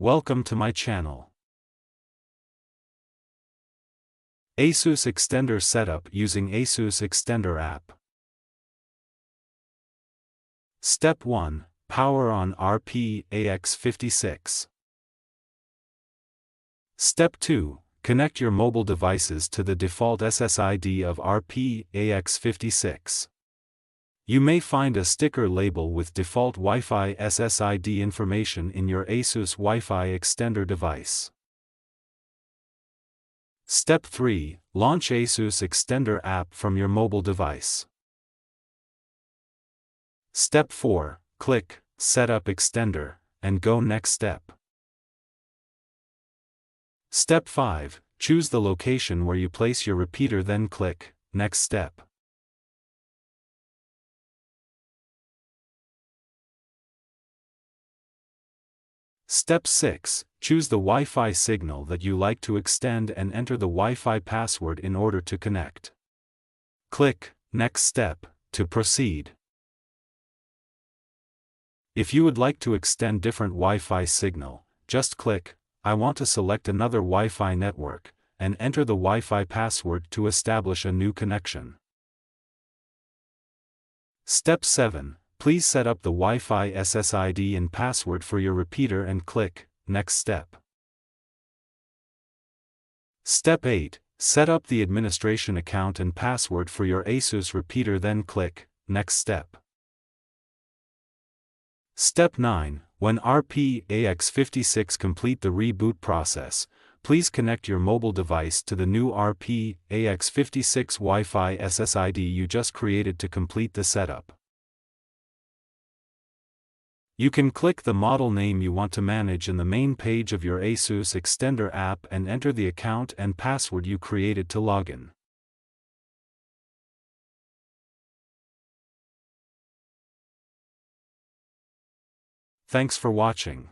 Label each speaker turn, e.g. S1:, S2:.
S1: Welcome to my channel. ASUS Extender Setup using ASUS Extender App. Step 1. Power on RP-AX56. Step 2. Connect your mobile devices to the default SSID of RP-AX56. You may find a sticker label with default Wi-Fi SSID information in your ASUS Wi-Fi extender device. Step 3. Launch ASUS Extender App from your mobile device. Step 4. Click Setup Extender, and go next step. Step 5. Choose the location where you place your repeater, then click Next Step. Step 6. Choose the Wi-Fi signal that you like to extend and enter the Wi-Fi password in order to connect. Click Next Step to proceed. If you would like to extend different Wi-Fi signal, just click I want to select another Wi-Fi network, and enter the Wi-Fi password to establish a new connection. Step 7. Please set up the Wi-Fi SSID and password for your repeater and click Next Step. Step 8. Set up the administration account and password for your ASUS repeater, then click Next Step. Step 9. When RP-AX56 complete the reboot process, please connect your mobile device to the new RP-AX56 Wi-Fi SSID you just created to complete the setup. You can click the model name you want to manage in the main page of your ASUS Extender app and enter the account and password you created to login. Thanks for watching.